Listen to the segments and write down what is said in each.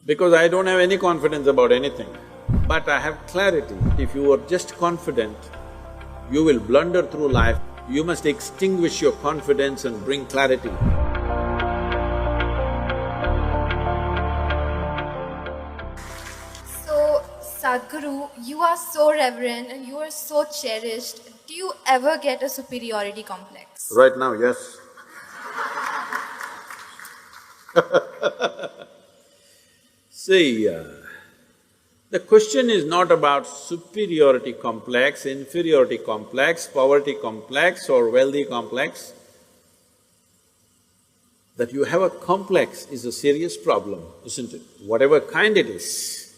Because I don't have any confidence about anything, but I have clarity. If you are just confident, you will blunder through life. You must extinguish your confidence and bring clarity. So, Sadhguru, you are so reverend and you are so cherished. Do you ever get a superiority complex? Right now, yes. See, the question is not about superiority complex, inferiority complex, poverty complex or wealthy complex. That you have a complex is a serious problem, isn't it? Whatever kind it is.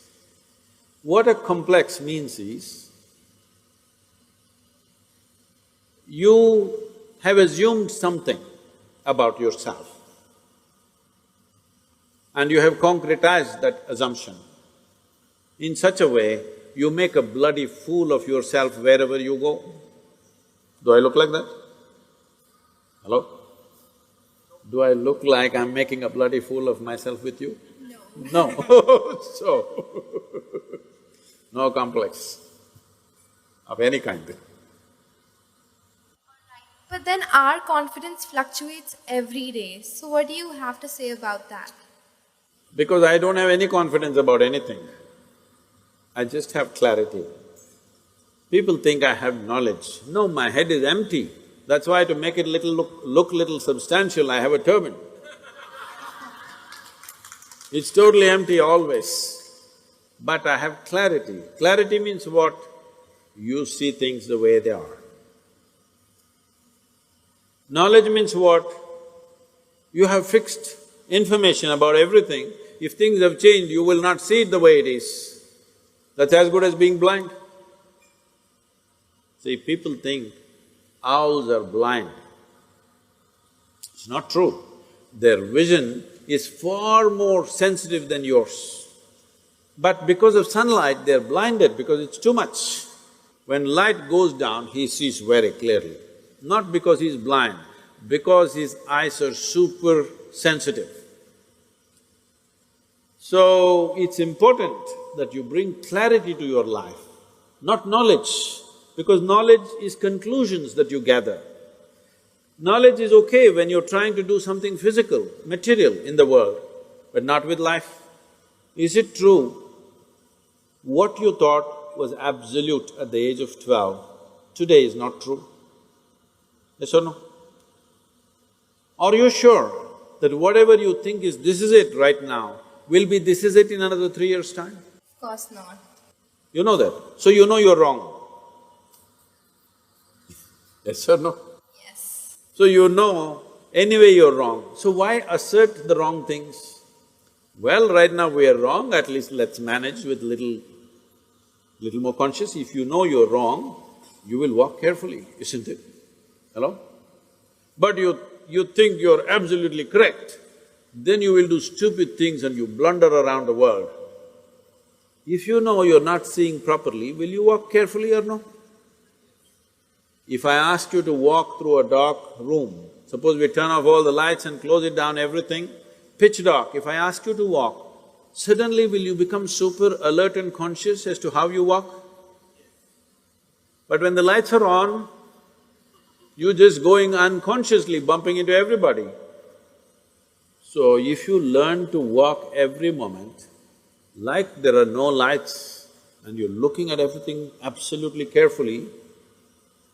What a complex means is, you have assumed something about yourself and you have concretized that assumption. In such a way, you make a bloody fool of yourself wherever you go. Do I look like that? Hello? Do I look like I'm making a bloody fool of myself with you? No. No. So, no complex of any kind. But then our confidence fluctuates every day. So, what do you have to say about that? Because I don't have any confidence about anything. I just have clarity. People think I have knowledge. No, my head is empty. That's why to make it look little substantial, I have a turban. It's totally empty always. But I have clarity. Clarity means what? You see things the way they are. Knowledge means what? You have fixed information about everything. If things have changed, you will not see it the way it is. That's as good as being blind. See, people think owls are blind. It's not true. Their vision is far more sensitive than yours. But because of sunlight, they're blinded because it's too much. When light goes down, he sees very clearly. Not because he's blind, because his eyes are super sensitive. So, it's important that you bring clarity to your life, not knowledge, because knowledge is conclusions that you gather. Knowledge is okay when you're trying to do something physical, material in the world, but not with life. Is it true what you thought was absolute at the age of 12, today is not true? Yes or no? Are you sure that whatever you think is this is it right now, will be this is it in another 3 years' time? Of course not. You know that, so you know you're wrong. Yes or no? Yes. So you know anyway you're wrong, so why assert the wrong things? Well, right now we are wrong, at least let's manage with little more conscious. If you know you're wrong, you will walk carefully, isn't it? Hello? But you think you're absolutely correct, then you will do stupid things and you blunder around the world. If you know you're not seeing properly, will you walk carefully or no? If I ask you to walk through a dark room, suppose we turn off all the lights and close it down, everything, pitch dark, if I ask you to walk, suddenly will you become super alert and conscious as to how you walk? But when the lights are on, you're just going unconsciously, bumping into everybody. So if you learn to walk every moment, like there are no lights and you're looking at everything absolutely carefully,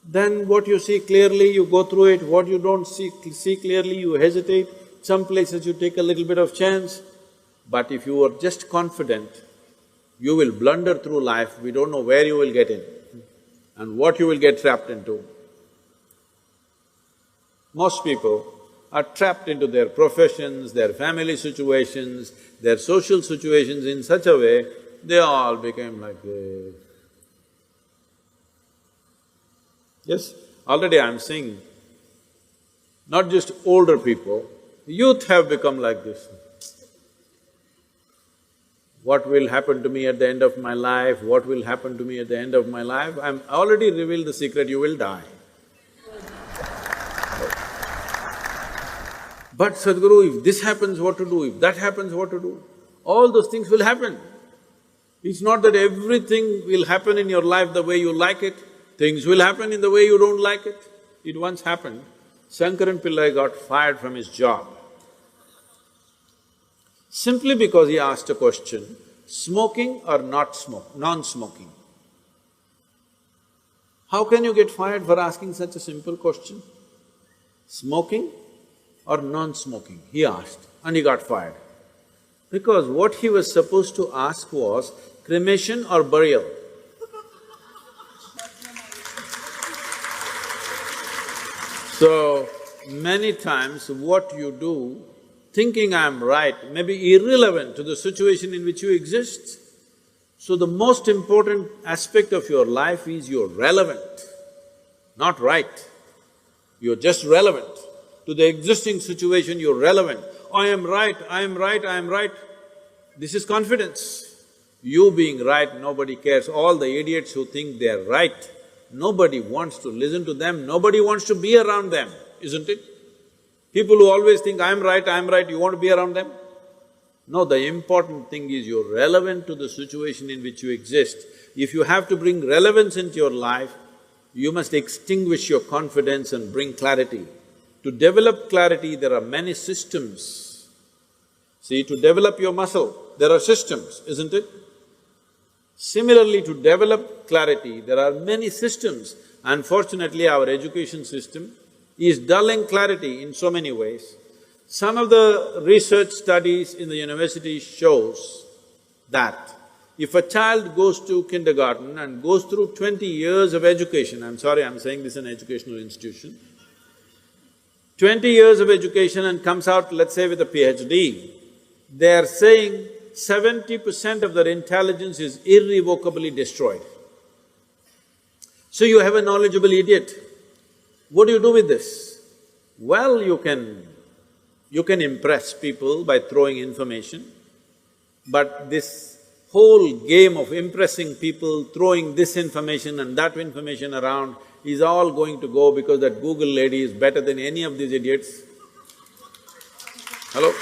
then what you see clearly, you go through it, what you don't see clearly, you hesitate, some places you take a little bit of chance. But if you are just confident, you will blunder through life, we don't know where you will get in and what you will get trapped into. Most people are trapped into their professions, their family situations, their social situations in such a way, they all became like this. Yes, already I'm seeing not just older people, youth have become like this. What will happen to me at the end of my life? What will happen to me at the end of my life? I already revealed the secret, you will die. But Sadhguru, if this happens, what to do? If that happens, what to do? all those things will happen. It's not that everything will happen in your life the way you like it, things will happen in the way you don't like it. It once happened, Shankaran Pillai got fired from his job simply because he asked a question, smoking or non-smoking? How can you get fired for asking such a simple question? Smoking or non-smoking, he asked, and he got fired. Because what he was supposed to ask was cremation or burial. So, many times what you do, thinking I'm right, may be irrelevant to the situation in which you exist. So the most important aspect of your life is you're relevant, not right. You're just relevant. To the existing situation, you're relevant. I am right, I am right, I am right. This is confidence. You being right, nobody cares. All the idiots who think they're right, nobody wants to listen to them, nobody wants to be around them, isn't it? People who always think, I'm right, you want to be around them? No, the important thing is you're relevant to the situation in which you exist. If you have to bring relevance into your life, you must extinguish your confidence and bring clarity. To develop clarity, there are many systems. See, to develop your muscle, there are systems, isn't it? Similarly, to develop clarity, there are many systems. Unfortunately, our education system is dulling clarity in so many ways. Some of the research studies in the university shows that if a child goes to kindergarten and goes through 20 years of education, I'm sorry, I'm saying this is an educational institution, 20 years of education and comes out, let's say, with a PhD, they're saying 70% of their intelligence is irrevocably destroyed. So you have a knowledgeable idiot. What do you do with this? Well, you can impress people by throwing information, but this whole game of impressing people, throwing this information and that information around is all going to go because that Google lady is better than any of these idiots. Hello?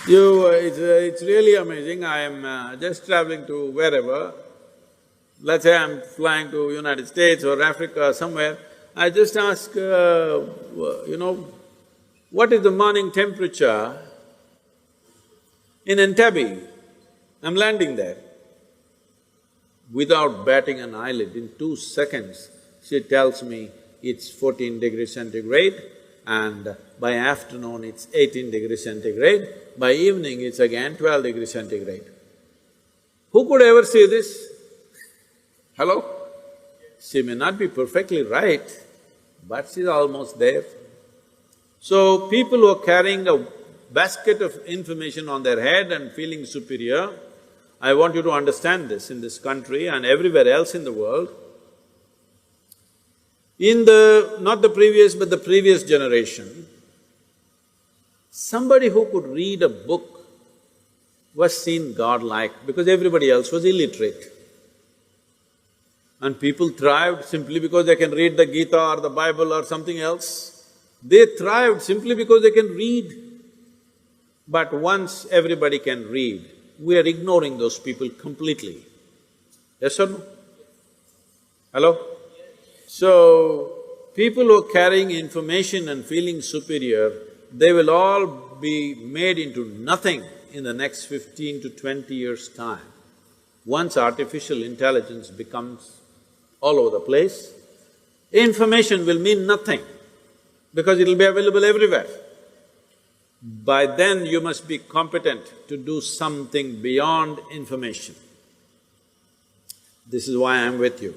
It's really amazing. I am just traveling to wherever, let's say I'm flying to United States or Africa or somewhere, I just ask, what is the morning temperature in Entebbe? I'm landing there. Without batting an eyelid, in 2 seconds, she tells me it's 14 degrees centigrade and by afternoon it's 18 degrees centigrade, by evening it's again 12 degrees centigrade. Who could ever say this? Hello? She may not be perfectly right, but she's almost there. So, people who are carrying a basket of information on their head and feeling superior, I want you to understand this in this country and everywhere else in the world. In not the previous but the previous generation, somebody who could read a book was seen godlike because everybody else was illiterate. And people thrived simply because they can read the Gita or the Bible or something else. They thrived simply because they can read. But once everybody can read, we are ignoring those people completely. Yes or no? Hello? So, people who are carrying information and feeling superior, they will all be made into nothing in the next 15 to 20 years' time. Once artificial intelligence becomes all over the place, information will mean nothing because it'll be available everywhere. By then you must be competent to do something beyond information. This is why I'm with you.